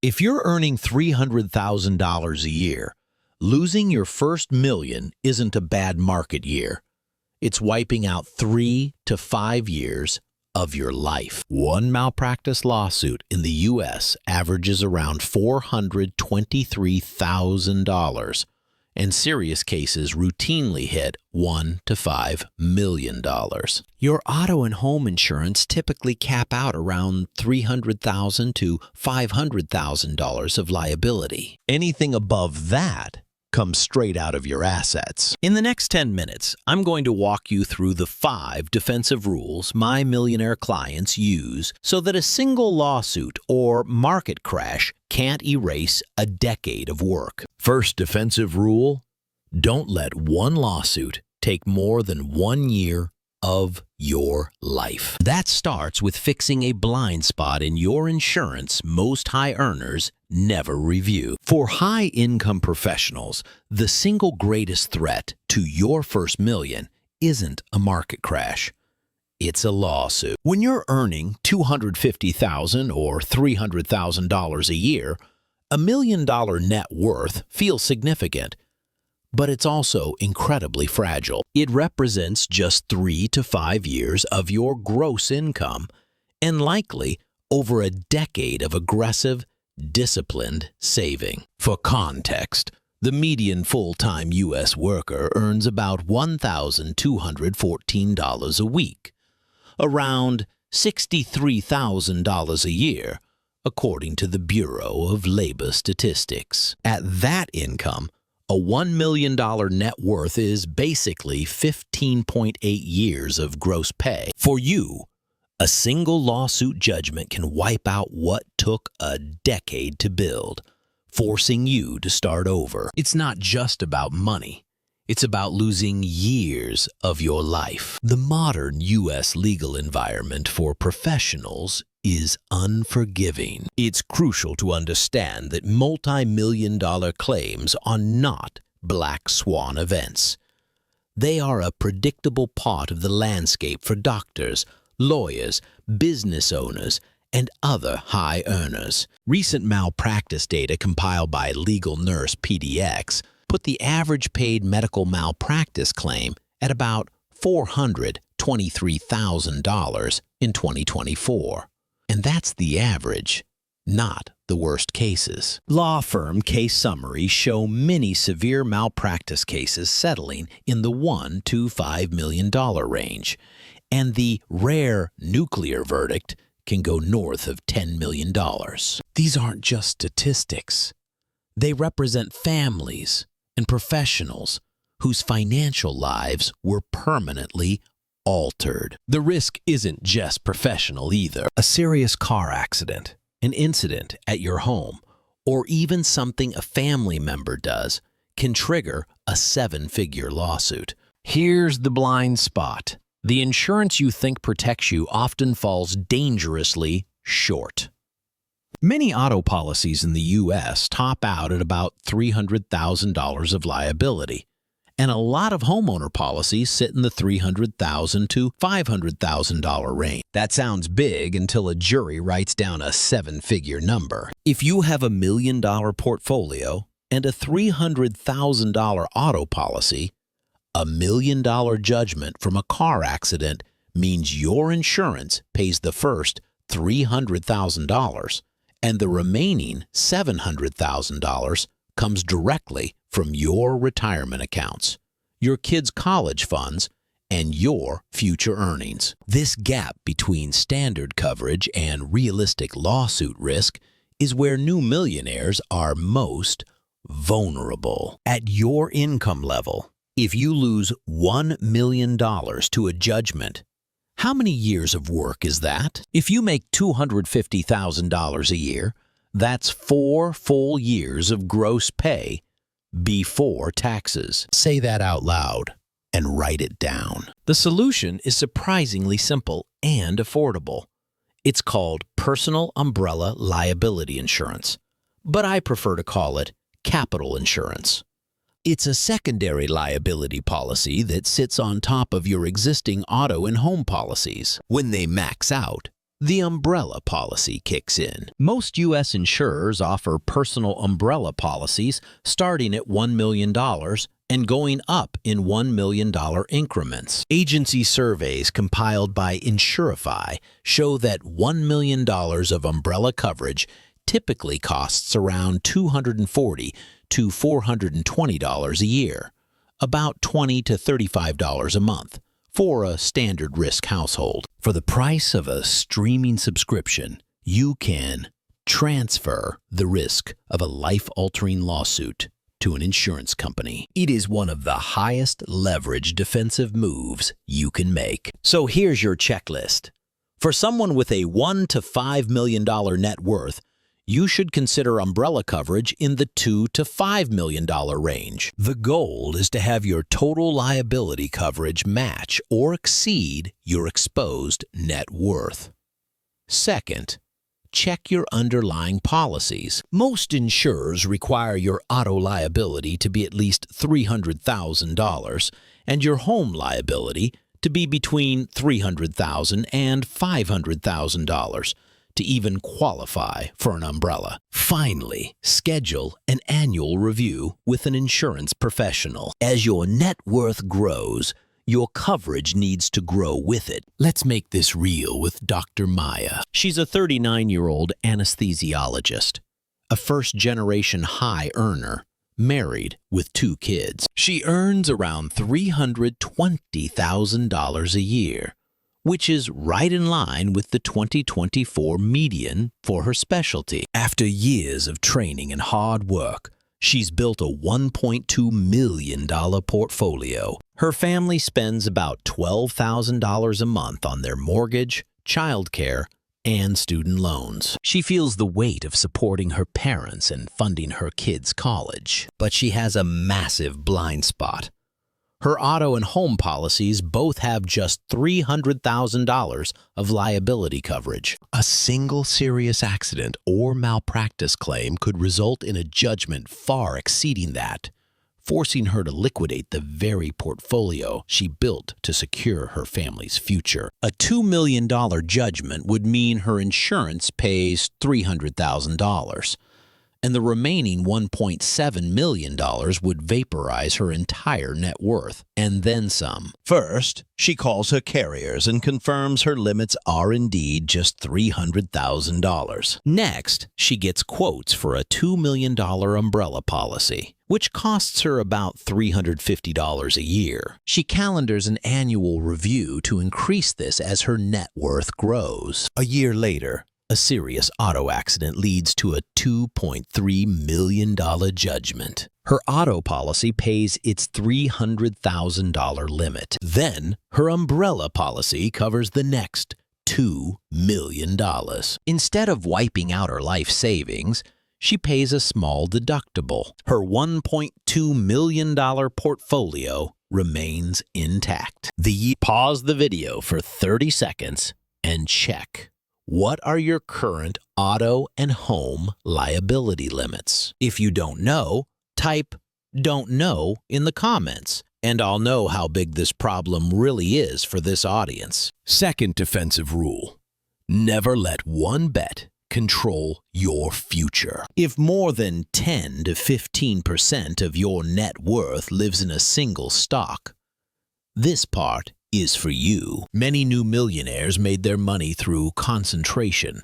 If you're earning $300,000 a year, losing your first million isn't a bad market year. It's wiping out 3 to 5 years of your life. One malpractice lawsuit in the U.S. averages around $423,000, and serious cases routinely hit $1 to $5 million. Your auto and home insurance typically cap out around $300,000 to $500,000 of liability. Anything above that comes straight out of your assets. In the next 10 minutes, I'm going to walk you through the 5 defensive rules my millionaire clients use so that a single lawsuit or market crash can't erase a decade of work. First defensive rule: don't let one lawsuit take more than 1 year of your life. That starts with fixing a blind spot in your insurance most high earners never review. For high-income professionals, the single greatest threat to your first million isn't a market crash. It's a lawsuit. When you're earning $250,000 or $300,000 a year, $1 million net worth feels significant, but it's also incredibly fragile. It represents just 3 to 5 years of your gross income and likely over a decade of aggressive, disciplined saving. For context, the median full-time U.S. worker earns about $1,214 a week, around $63,000 a year, according to the Bureau of Labor Statistics. At that income, a $1 million net worth is basically 15.8 years of gross pay. For you, a single lawsuit judgment can wipe out what took a decade to build, forcing you to start over. It's not just about money. It's about losing years of your life. The modern U.S. legal environment for professionals is unforgiving. It's crucial to understand that multi-million-dollar claims are not black swan events. They are a predictable part of the landscape for doctors, lawyers, business owners, and other high earners. Recent malpractice data compiled by Legal Nurse PDX put the average paid medical malpractice claim at about $423,000 in 2024. And that's the average, not the worst cases. Law firm case summaries show many severe malpractice cases settling in the $1 to $5 million range, and the rare nuclear verdict can go north of $10 million. These aren't just statistics. They represent families and professionals whose financial lives were permanently altered. The risk isn't just professional either. A serious car accident, an incident at your home, or even something a family member does can trigger a 7-figure lawsuit. Here's the blind spot. The insurance you think protects you often falls dangerously short. Many auto policies in the U.S. top out at about $300,000 of liability, and a lot of homeowner policies sit in the $300,000 to $500,000 range. That sounds big until a jury writes down a 7-figure number. If you have $1 million portfolio and a $300,000 auto policy, $1 million judgment from a car accident means your insurance pays the first $300,000, and the remaining $700,000 comes directly from your retirement accounts, your kids' college funds, and your future earnings. This gap between standard coverage and realistic lawsuit risk is where new millionaires are most vulnerable. At your income level, if you lose $1 million to a judgment, how many years of work is that? If you make $250,000 a year, that's 4 full years of gross pay before taxes. Say that out loud and write it down. The solution is surprisingly simple and affordable. It's called personal umbrella liability insurance, but I prefer to call it capital insurance. It's a secondary liability policy that sits on top of your existing auto and home policies. When they max out, the umbrella policy kicks in. Most U.S. insurers offer personal umbrella policies starting at $1 million and going up in $1 million increments. Agency surveys compiled by Insurify show that $1 million of umbrella coverage typically costs around $240 to $420 a year, about $20 to $35 a month, for a standard risk household. For the price of a streaming subscription, you can transfer the risk of a life-altering lawsuit to an insurance company. It is one of the highest leverage defensive moves you can make. So here's your checklist. For someone with a $1 to $5 million net worth, you should consider umbrella coverage in the $2 to $5 million range. The goal is to have your total liability coverage match or exceed your exposed net worth. Second, check your underlying policies. Most insurers require your auto liability to be at least $300,000 and your home liability to be between $300,000 and $500,000 to even qualify for an umbrella. Finally, schedule an annual review with an insurance professional. As your net worth grows, your coverage needs to grow with it. Let's make this real with Dr. Maya. She's a 39-year-old anesthesiologist, a first-generation high earner, married with 2 kids. She earns around $320,000 a year, which is right in line with the 2024 median for her specialty. After years of training and hard work, she's built a $1.2 million portfolio. Her family spends about $12,000 a month on their mortgage, childcare, and student loans. She feels the weight of supporting her parents and funding her kids' college. But she has a massive blind spot. Her auto and home policies both have just $300,000 of liability coverage. A single serious accident or malpractice claim could result in a judgment far exceeding that, forcing her to liquidate the very portfolio she built to secure her family's future. A $2 million judgment would mean her insurance pays $300,000. And the remaining $1.7 million would vaporize her entire net worth, and then some. First, she calls her carriers and confirms her limits are indeed just $300,000. Next, she gets quotes for a $2 million umbrella policy, which costs her about $350 a year. She calendars an annual review to increase this as her net worth grows. A year later, a serious auto accident leads to a $2.3 million judgment. Her auto policy pays its $300,000 limit. Then, her umbrella policy covers the next $2 million. Instead of wiping out her life savings, she pays a small deductible. Her $1.2 million portfolio remains intact. Pause the video for 30 seconds and check. What are your current auto and home liability limits? If you don't know, type "don't know" in the comments, and I'll know how big this problem really is for this audience. Second defensive rule: never let one bet control your future. If more than 10 to 15% of your net worth lives in a single stock, this part is for you. Many new millionaires made their money through concentration,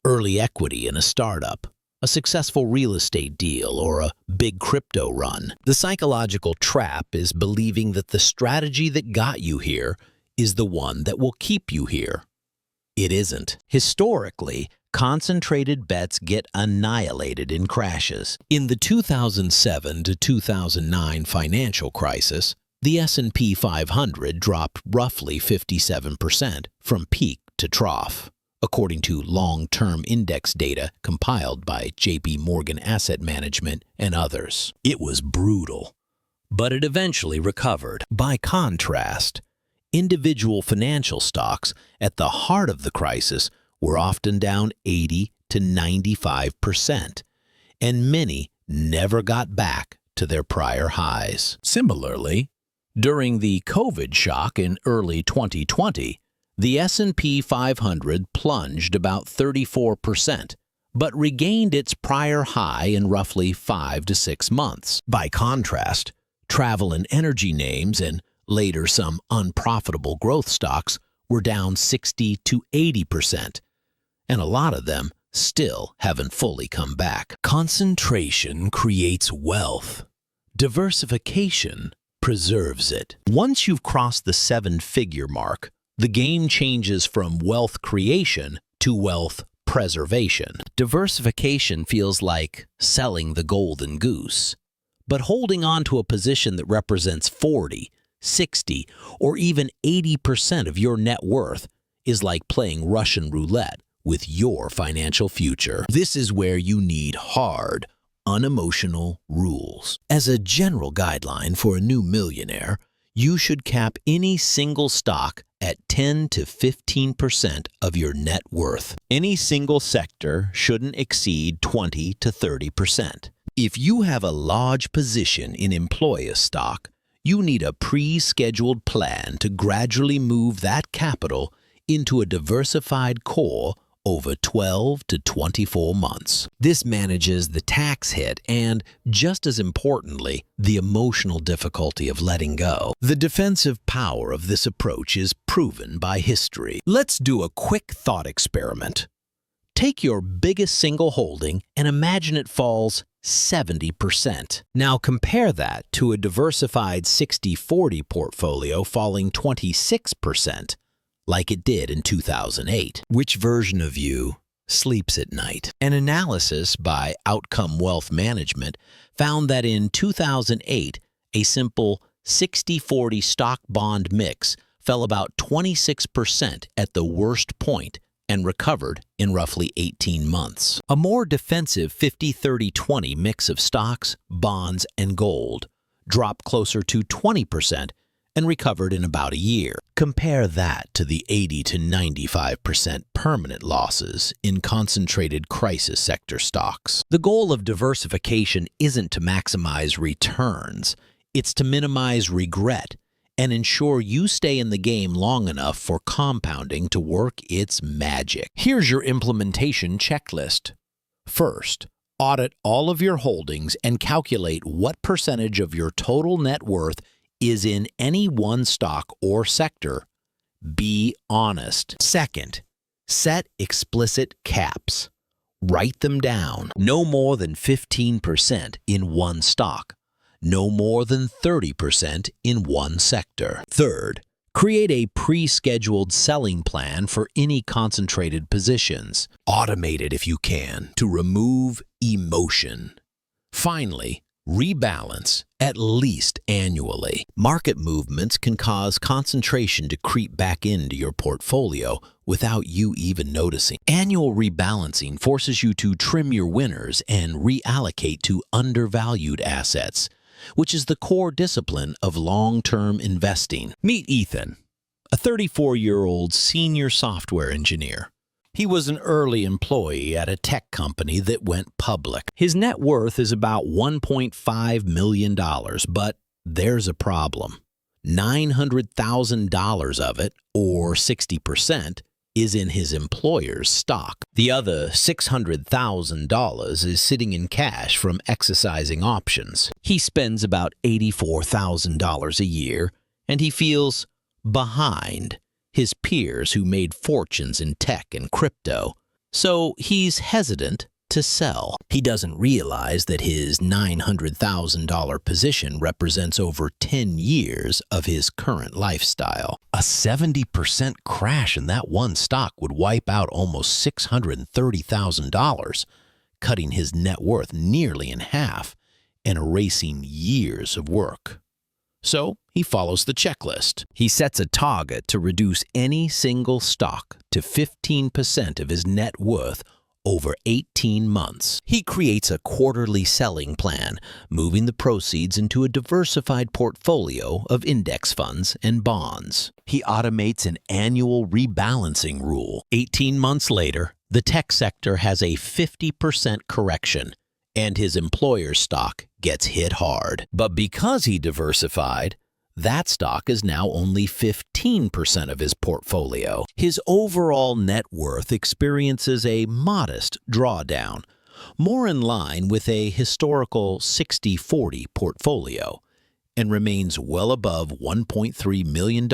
early equity in a startup, a successful real estate deal, or a big crypto run. The psychological trap is believing that the strategy that got you here is the one that will keep you here. It isn't. Historically, concentrated bets get annihilated in crashes. In the 2007 to 2009 financial crisis, the S&P 500 dropped roughly 57% from peak to trough, according to long-term index data compiled by J.P. Morgan Asset Management and others. It was brutal, but it eventually recovered. By contrast, individual financial stocks at the heart of the crisis were often down 80 to 95%, and many never got back to their prior highs. Similarly, during the COVID shock in early 2020, The S&P 500 plunged about 34%, but regained its prior high in roughly 5 to 6 months. By contrast, travel and energy names and later some unprofitable growth stocks were down 60 to 80%, and a lot of them still haven't fully come back. Concentration creates wealth. Diversification preserves it. Once you've crossed the 7-figure mark, the game changes from wealth creation to wealth preservation. Diversification feels like selling the golden goose, but holding on to a position that represents 40, 60, or even 80% of your net worth is like playing Russian roulette with your financial future. This is where you need hard, unemotional rules. As a general guideline for a new millionaire, you should cap any single stock at 10 to 15% of your net worth. Any single sector shouldn't exceed 20 to 30%. If you have a large position in employer stock, you need a pre-scheduled plan to gradually move that capital into a diversified core over 12 to 24 months. This manages the tax hit and, just as importantly, the emotional difficulty of letting go. The defensive power of this approach is proven by history. Let's do a quick thought experiment. Take your biggest single holding and imagine it falls 70%. Now compare that to a diversified 60-40 portfolio falling 26%. Like it did in 2008. Which version of you sleeps at night? An analysis by Outcome Wealth Management found that in 2008, a simple 60-40 stock-bond mix fell about 26% at the worst point and recovered in roughly 18 months. A more defensive 50-30-20 mix of stocks, bonds, and gold dropped closer to 20% and recovered in about a year. Compare that to the 80 to 95% permanent losses in concentrated crisis sector stocks. The goal of diversification isn't to maximize returns, it's to minimize regret and ensure you stay in the game long enough for compounding to work its magic. Here's your implementation checklist. First, audit all of your holdings and calculate what percentage of your total net worth is in any one stock or sector. Be honest. Second, set explicit caps. Write them down. No more than 15% in one stock. No more than 30% in one sector. Third, create a pre-scheduled selling plan for any concentrated positions. Automate it if you can to remove emotion. Finally, rebalance at least annually. Market movements can cause concentration to creep back into your portfolio without you even noticing. Annual rebalancing forces you to trim your winners and reallocate to undervalued assets, which is the core discipline of long-term investing. Meet Ethan, a 34-year-old senior software engineer. He was an early employee at a tech company that went public. His net worth is about $1.5 million, but there's a problem. $900,000 of it, or 60%, is in his employer's stock. The other $600,000 is sitting in cash from exercising options. He spends about $84,000 a year, and he feels behind his peers who made fortunes in tech and crypto, so he's hesitant to sell. He doesn't realize that his $900,000 position represents over 10 years of his current lifestyle. A 70% crash in that one stock would wipe out almost $630,000, cutting his net worth nearly in half and erasing years of work. So he follows the checklist. He sets a target to reduce any single stock to 15% of his net worth over 18 months. He creates a quarterly selling plan, moving the proceeds into a diversified portfolio of index funds and bonds. He automates an annual rebalancing rule. 18 months later, the tech sector has a 50% correction, and his employer's stock gets hit hard. But because he diversified, that stock is now only 15% of his portfolio. His overall net worth experiences a modest drawdown, more in line with a historical 60-40 portfolio, and remains well above $1.3 million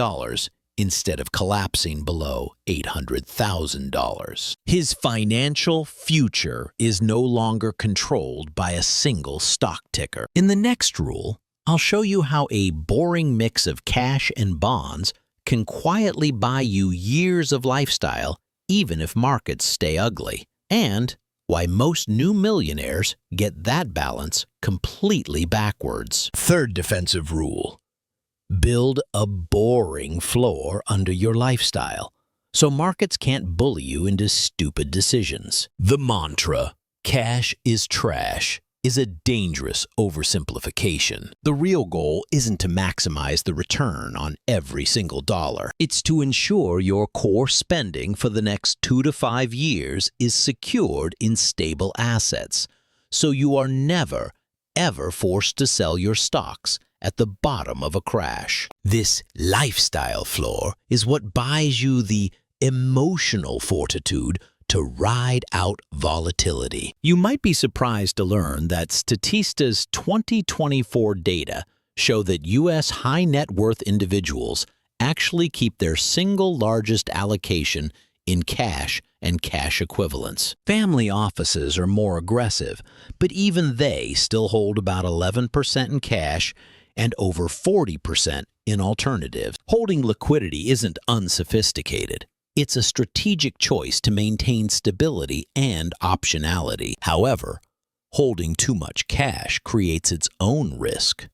instead of collapsing below $800,000. His financial future is no longer controlled by a single stock ticker. In the next rule, I'll show you how a boring mix of cash and bonds can quietly buy you years of lifestyle even if markets stay ugly, and why most new millionaires get that balance completely backwards. Third defensive rule: build a boring floor under your lifestyle so markets can't bully you into stupid decisions. The mantra, "cash is trash," is a dangerous oversimplification. The real goal isn't to maximize the return on every single dollar. It's to ensure your core spending for the next 2 to 5 years is secured in stable assets, so you are never, ever forced to sell your stocks at the bottom of a crash. This lifestyle floor is what buys you the emotional fortitude to ride out volatility. You might be surprised to learn that Statista's 2024 data show that U.S. high net worth individuals actually keep their single largest allocation in cash and cash equivalents. Family offices are more aggressive, but even they still hold about 11% in cash and over 40% in alternatives. Holding liquidity isn't unsophisticated. It's a strategic choice to maintain stability and optionality. However, holding too much cash creates its own risk: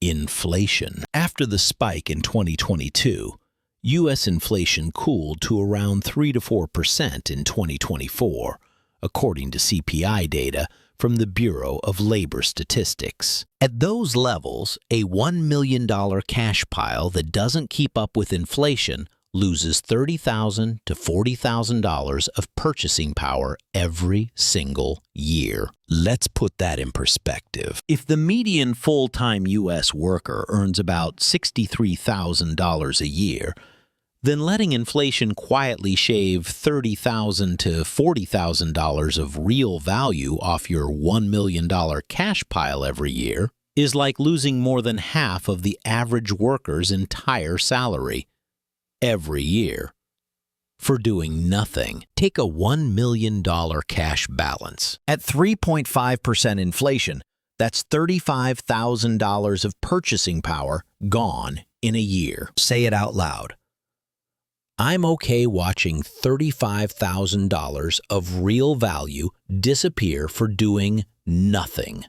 inflation. After the spike in 2022, U.S. inflation cooled to around 3 to 4% in 2024, according to CPI data from the Bureau of Labor Statistics. At those levels, a $1 million cash pile that doesn't keep up with inflation loses $30,000 to $40,000 of purchasing power every single year. Let's put that in perspective. If the median full-time U.S. worker earns about $63,000 a year, then letting inflation quietly shave $30,000 to $40,000 of real value off your $1 million cash pile every year is like losing more than half of the average worker's entire salary every year for doing nothing. Take a $1 million cash balance. At 3.5% inflation, that's $35,000 of purchasing power gone in a year. Say it out loud. I'm okay watching $35,000 of real value disappear for doing nothing.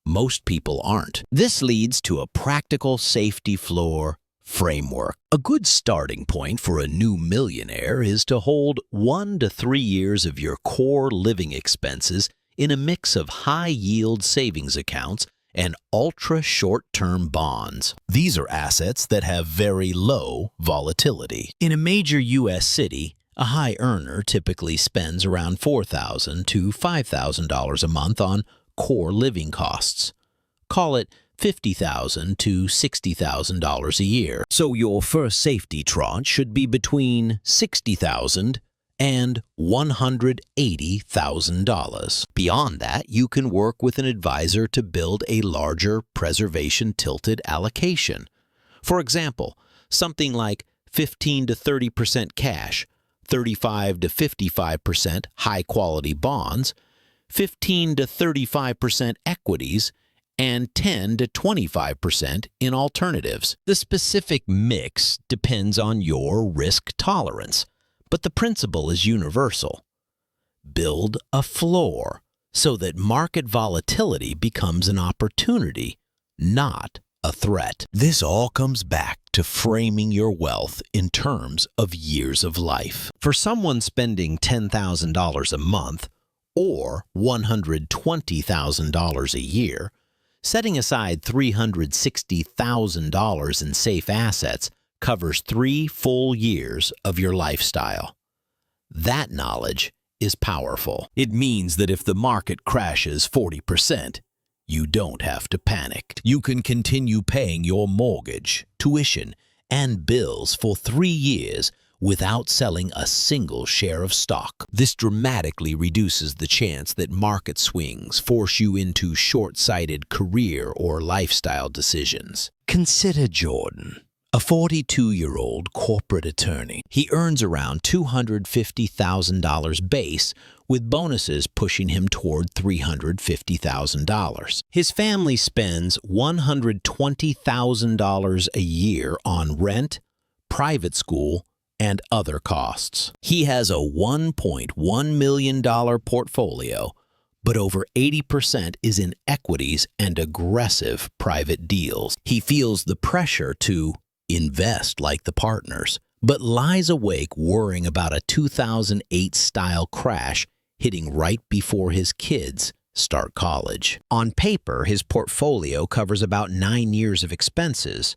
Most people aren't. This leads to a practical safety floor framework. A good starting point for a new millionaire is to hold 1 to 3 years of your core living expenses in a mix of high-yield savings accounts and ultra-short-term bonds. These are assets that have very low volatility. In a major U.S. city, a high earner typically spends around $4,000 to $5,000 a month on core living costs. Call it $50,000 to $60,000 a year. So your first safety tranche should be between $60,000 and $180,000. Beyond that, you can work with an advisor to build a larger preservation-tilted allocation. For example, something like 15 to 30% cash, 35 to 55% high-quality bonds, 15 to 35% equities, and 10 to 25% in alternatives. The specific mix depends on your risk tolerance, but the principle is universal. Build a floor so that market volatility becomes an opportunity, not a threat. This all comes back to framing your wealth in terms of years of life. For someone spending $10,000 a month or $120,000 a year, setting aside $360,000 in safe assets covers 3 full years of your lifestyle. That knowledge is powerful. It means that if the market crashes 40%, you don't have to panic. You can continue paying your mortgage, tuition, and bills for 3 years without selling a single share of stock. This dramatically reduces the chance that market swings force you into short-sighted career or lifestyle decisions. Consider Jordan, a 42-year-old corporate attorney. He earns around $250,000 base, with bonuses pushing him toward $350,000. His family spends $120,000 a year on rent, private school, and other costs. He has a $1.1 million portfolio, but over 80% is in equities and aggressive private deals. He feels the pressure to invest like the partners, but lies awake worrying about a 2008-style crash hitting right before his kids start college. On paper, his portfolio covers about 9 years of expenses,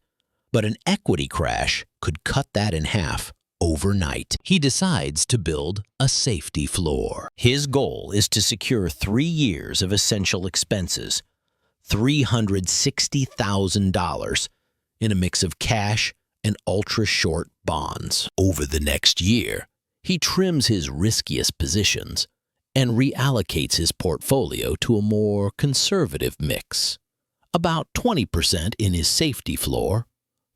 but an equity crash could cut that in half overnight. He decides to build a safety floor. His goal is to secure 3 years of essential expenses, $360,000, in a mix of cash and ultra-short bonds. Over the next year, he trims his riskiest positions and reallocates his portfolio to a more conservative mix. About 20% in his safety floor,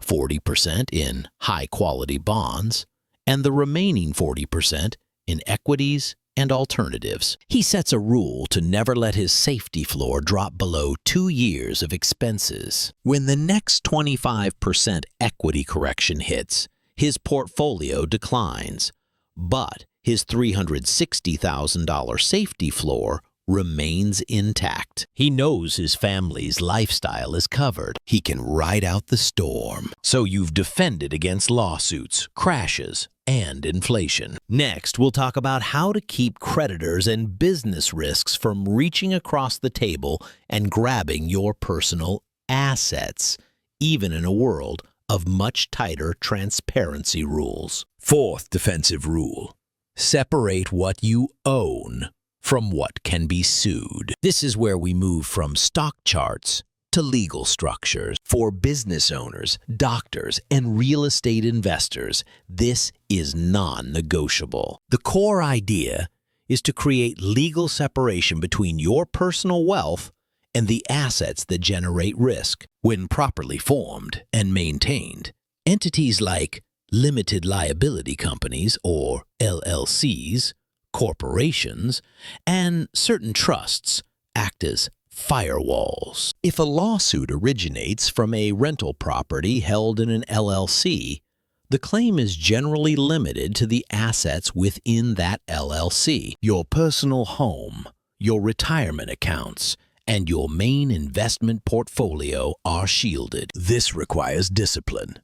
40% in high-quality bonds, and the remaining 40% in equities and alternatives. He sets a rule to never let his safety floor drop below 2 years of expenses. When the next 25% equity correction hits, his portfolio declines, but his $360,000 safety floor remains intact. He knows his family's lifestyle is covered. He can ride out the storm. So you've defended against lawsuits, crashes, and inflation. Next, we'll talk about how to keep creditors and business risks from reaching across the table and grabbing your personal assets, even in a world of much tighter transparency rules. Fourth defensive rule: separate what you own from what can be sued. This is where we move from stock charts to legal structures. For business owners, doctors, and real estate investors, this is non-negotiable. The core idea is to create legal separation between your personal wealth and the assets that generate risk. When properly formed and maintained, entities like limited liability companies, or LLCs, corporations, and certain trusts act as firewalls. If a lawsuit originates from a rental property held in an LLC, the claim is generally limited to the assets within that LLC. Your personal home, your retirement accounts, and your main investment portfolio are shielded. This requires discipline.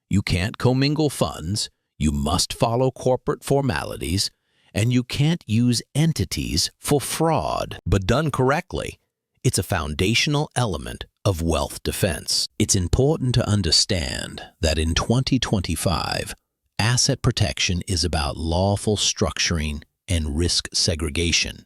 You can't commingle funds, you must follow corporate formalities, and you can't use entities for fraud. But done correctly, it's a foundational element of wealth defense. It's important to understand that in 2025, asset protection is about lawful structuring and risk segregation,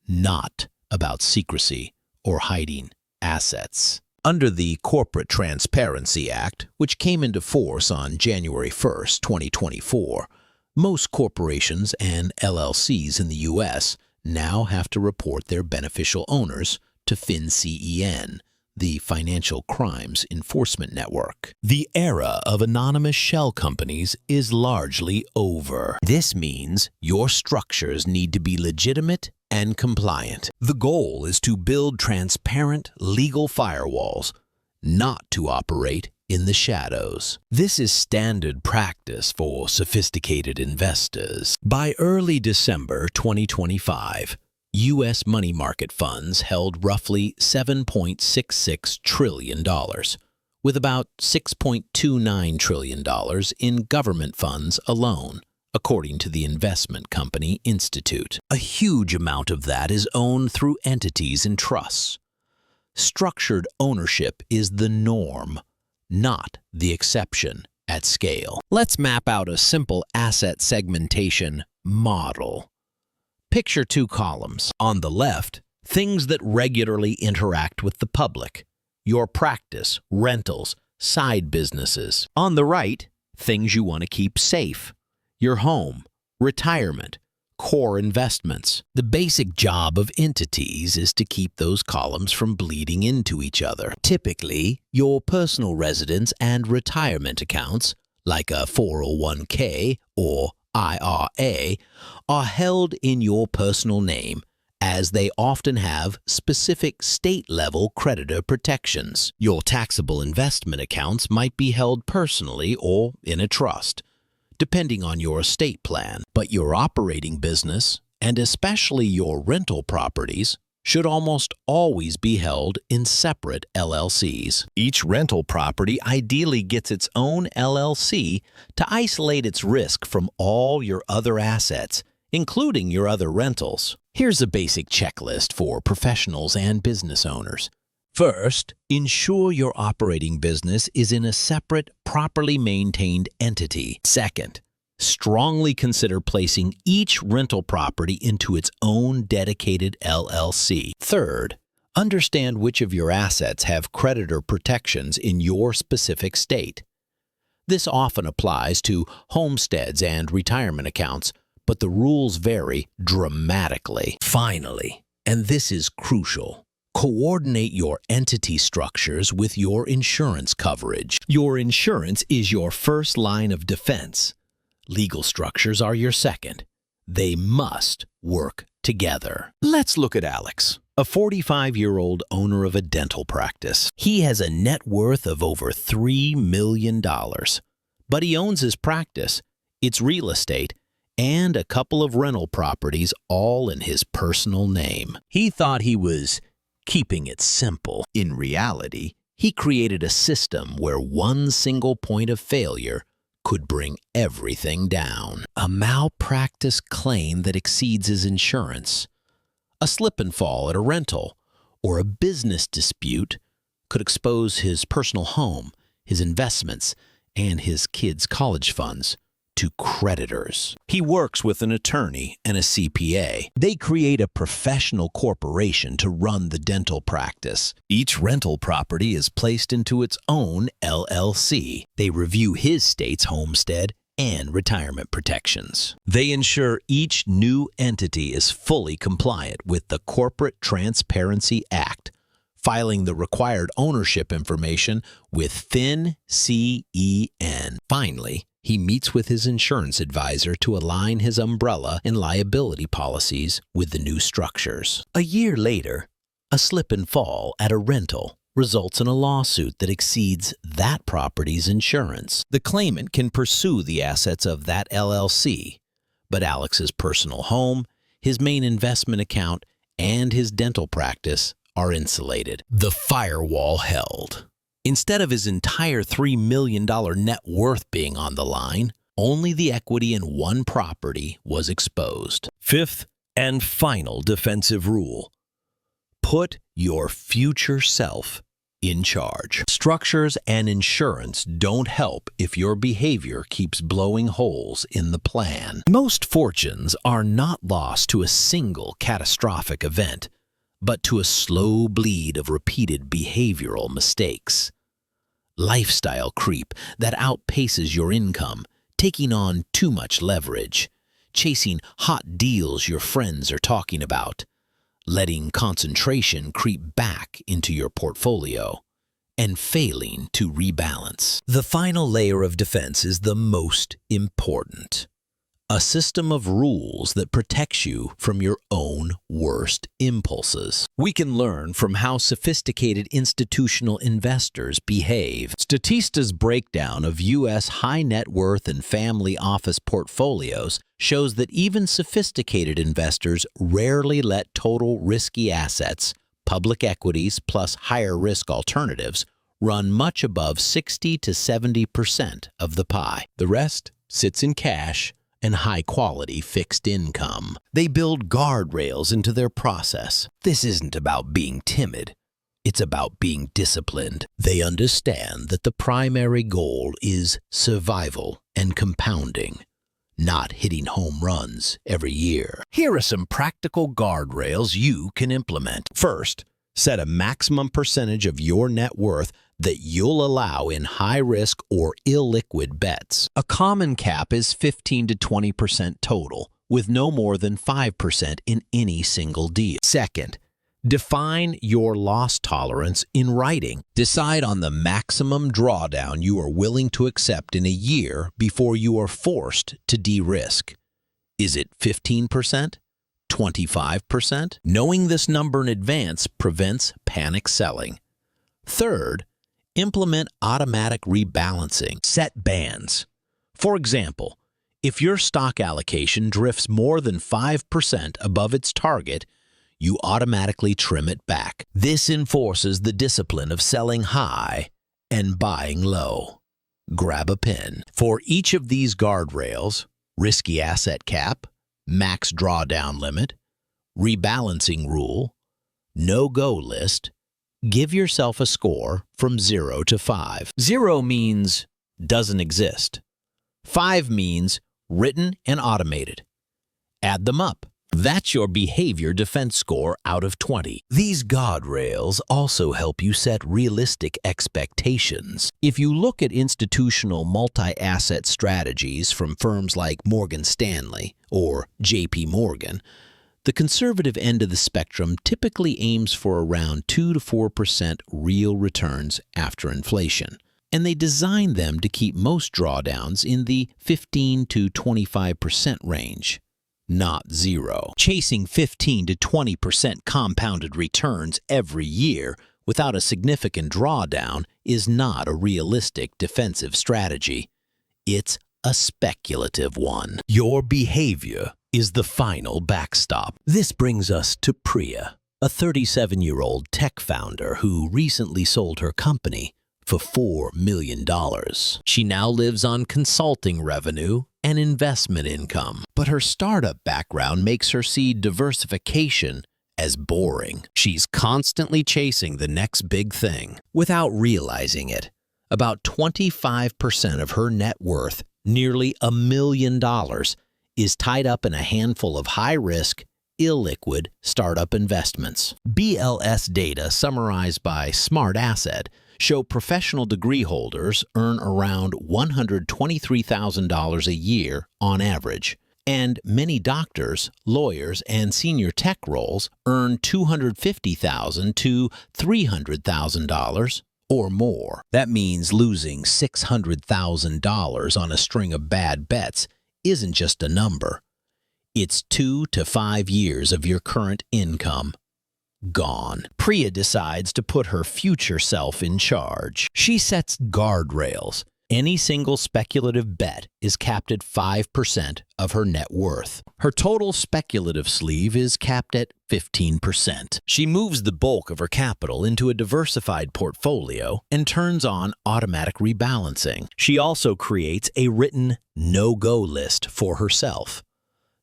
not about secrecy or hiding assets. Under the Corporate Transparency Act, which came into force on January 1st, 2024, most corporations and LLCs in the U.S. now have to report their beneficial owners to FinCEN, the Financial Crimes Enforcement Network. The era of anonymous shell companies is largely over. This means your structures need to be legitimate and compliant. The goal is to build transparent legal firewalls, not to operate in the shadows. This is standard practice for sophisticated investors. By early December 2025, U.S. money market funds held roughly $7.66 trillion, with about $6.29 trillion in government funds alone, according to the investment company Institute. A huge amount of that is owned through entities and trusts. Structured ownership is the norm, not the exception at scale. Let's map out a simple asset segmentation model. Picture 2 columns. On the left, Things that regularly interact with the public. Your practice, rentals, side businesses. On the right, things you want to keep safe. Your home, retirement, core investments. The basic job of entities is to keep those columns from bleeding into each other. Typically, your personal residence and retirement accounts, like a 401k or IRA, are held in your personal name, as they often have specific state-level creditor protections. Your taxable investment accounts might be held personally or in a trust, depending on your estate plan. But your operating business, and especially your rental properties, should almost always be held in separate LLCs. Each rental property ideally gets its own LLC to isolate its risk from all your other assets, including your other rentals. Here's a basic checklist for professionals and business owners. First, ensure your operating business is in a separate, properly maintained entity. Second, strongly consider placing each rental property into its own dedicated LLC. Third, understand which of your assets have creditor protections in your specific state. This often applies to homesteads and retirement accounts, but the rules vary dramatically. Finally, and this is crucial, coordinate your entity structures with your insurance coverage. Your insurance is your first line of defense. Legal structures are your second. They must work together. Let's look at Alex, a 45-year-old owner of a dental practice. He has a net worth of over $3 million, but he owns his practice, its real estate, and a couple of rental properties all in his personal name. He thought he was keeping it simple. In reality, he created a system where one single point of failure could bring everything down. A malpractice claim that exceeds his insurance, a slip and fall at a rental, or a business dispute could expose his personal home, his investments, and his kids' college funds to creditors. He works with an attorney and a CPA. They create a professional corporation to run the dental practice. Each rental property is placed into its own LLC. They review his state's homestead and retirement protections. They ensure each new entity is fully compliant with the Corporate Transparency Act, filing the required ownership information with FIN-CEN. Finally, he meets with his insurance advisor to align his umbrella and liability policies with the new structures. A year later, a slip and fall at a rental results in a lawsuit that exceeds that property's insurance. The claimant can pursue the assets of that LLC, but Alex's personal home, his main investment account, and his dental practice are insulated. The firewall held. Instead of his entire $3 million net worth being on the line, only the equity in one property was exposed. Fifth and final defensive rule: put your future self in charge. Structures and insurance don't help if your behavior keeps blowing holes in the plan. Most fortunes are not lost to a single catastrophic event, but to a slow bleed of repeated behavioral mistakes. Lifestyle creep that outpaces your income, taking on too much leverage, chasing hot deals your friends are talking about, letting concentration creep back into your portfolio, and failing to rebalance. The final layer of defense is the most important. A system of rules that protects you from your own worst impulses. We can learn from how sophisticated institutional investors behave. Statista's breakdown of U.S. high net worth and family office portfolios shows that even sophisticated investors rarely let total risky assets, public equities plus higher risk alternatives, run much above 60 to 70% of the pie. The rest sits in cash and high-quality fixed income. They build guardrails into their process. This isn't about being timid. It's about being disciplined. They understand that the primary goal is survival and compounding, not hitting home runs every year. Here are some practical guardrails you can implement. First, set a maximum percentage of your net worth that you'll allow in high-risk or illiquid bets. A common cap is 15 to 20% total, with no more than 5% in any single deal. Second, define your loss tolerance in writing. Decide on the maximum drawdown you are willing to accept in a year before you are forced to de-risk. Is it 15%? 25%? Knowing this number in advance prevents panic selling. Third, implement automatic rebalancing. Set bands. For example, if your stock allocation drifts more than 5% above its target, you automatically trim it back. This enforces the discipline of selling high and buying low. Grab a pen. For each of these guardrails, risky asset cap, max drawdown limit, rebalancing rule, no-go list, give yourself a score from 0 to 5. 0 means doesn't exist. 5 means written and automated. Add them up. That's your behavior defense score out of 20. These guardrails also help you set realistic expectations. If you look at institutional multi-asset strategies from firms like Morgan Stanley or JP Morgan, the conservative end of the spectrum typically aims for around 2 to 4% real returns after inflation, and they design them to keep most drawdowns in the 15 to 25% range. Not 0. Chasing 15 to 20% compounded returns every year without a significant drawdown is not a realistic defensive strategy. It's a speculative one. Your behavior is the final backstop. This brings us to Priya, a 37-year-old tech founder who recently sold her company for $4 million. She now lives on consulting revenue and investment income, but her startup background makes her see diversification as boring. She's constantly chasing the next big thing without realizing it. About 25% of her net worth, nearly $1 million, is tied up in a handful of high-risk, illiquid startup investments. BLS data summarized by Smart Asset show professional degree holders earn around $123,000 a year on average, and many doctors, lawyers, and senior tech roles earn $250,000 to $300,000 or more. That means losing $600,000 on a string of bad bets isn't just a number. It's 2 to 5 years of your current income gone. Priya decides to put her future self in charge. She sets guardrails. Any single speculative bet is capped at 5% of her net worth. Her total speculative sleeve is capped at 15%. She moves the bulk of her capital into a diversified portfolio and turns on automatic rebalancing. She also creates a written no-go list for herself.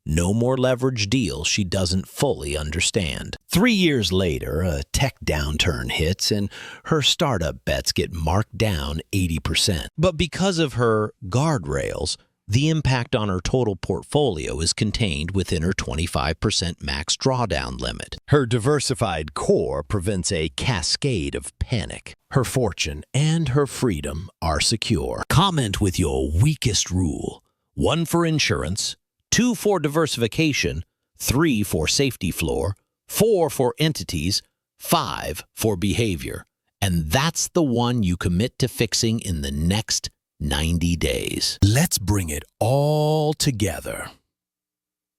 No more leveraged deals she doesn't fully understand. 3 years later, a tech downturn hits and her startup bets get marked down 80%. But because of her guardrails, the impact on her total portfolio is contained within her 25% max drawdown limit. Her diversified core prevents a cascade of panic. Her fortune and her freedom are secure. Comment with your weakest rule. 1 for insurance, 2 for diversification, 3 for safety floor, 4 for entities, 5 for behavior. And that's the one you commit to fixing in the next 90 days. Let's bring it all together.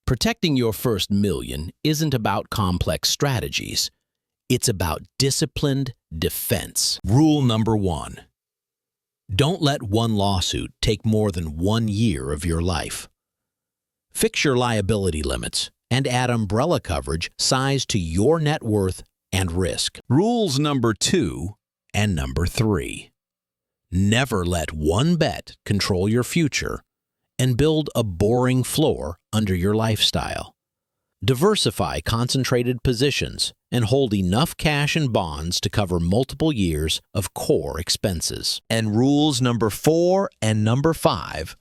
Protecting your first million isn't about complex strategies. It's about disciplined defense. Rule number 1. Don't let one lawsuit take more than 1 year of your life. Fix your liability limits and add umbrella coverage sized to your net worth and risk. Rules number 2 and number 3. Never let one bet control your future and build a boring floor under your lifestyle. Diversify concentrated positions and hold enough cash and bonds to cover multiple years of core expenses. And rules number 4 and number 5.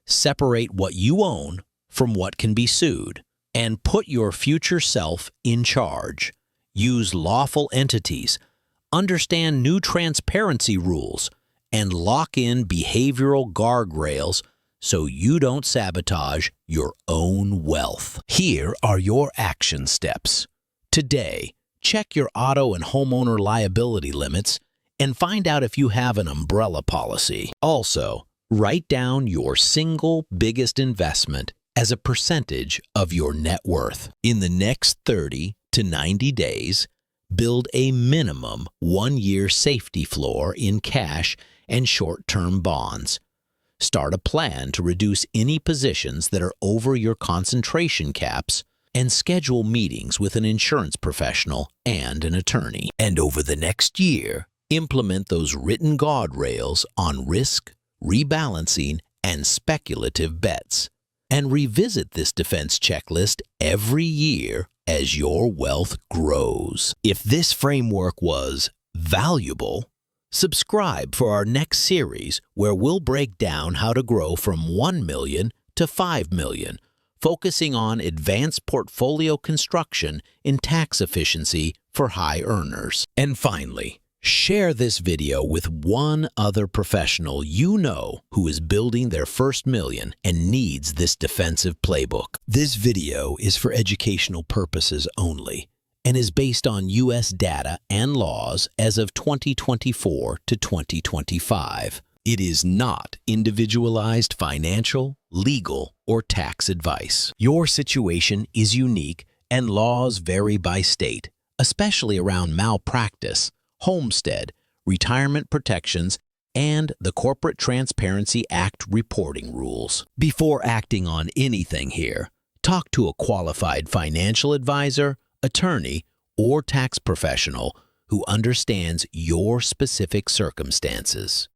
separate what you own from what can be sued, and put your future self in charge. Use lawful entities, understand new transparency rules, and lock in behavioral guardrails so you don't sabotage your own wealth. Here are your action steps. Today, check your auto and homeowner liability limits and find out if you have an umbrella policy. Also, write down your single biggest investment as a percentage of your net worth. In the next 30 to 90 days, build a minimum 1-year safety floor in cash and short-term bonds. Start a plan to reduce any positions that are over your concentration caps and schedule meetings with an insurance professional and an attorney. And over the next year, implement those written guardrails on risk, rebalancing, and speculative bets. And revisit this defense checklist every year as your wealth grows. If this framework was valuable, subscribe for our next series where we'll break down how to grow from 1 million to 5 million, focusing on advanced portfolio construction and tax efficiency for high earners. And finally, share this video with one other professional you know who is building their first million and needs this defensive playbook. This video is for educational purposes only and is based on U.S. data and laws as of 2024 to 2025. It is not individualized financial, legal, or tax advice. Your situation is unique and laws vary by state, especially around malpractice, homestead, retirement protections, and the Corporate Transparency Act reporting rules. Before acting on anything here, talk to a qualified financial advisor, attorney, or tax professional who understands your specific circumstances.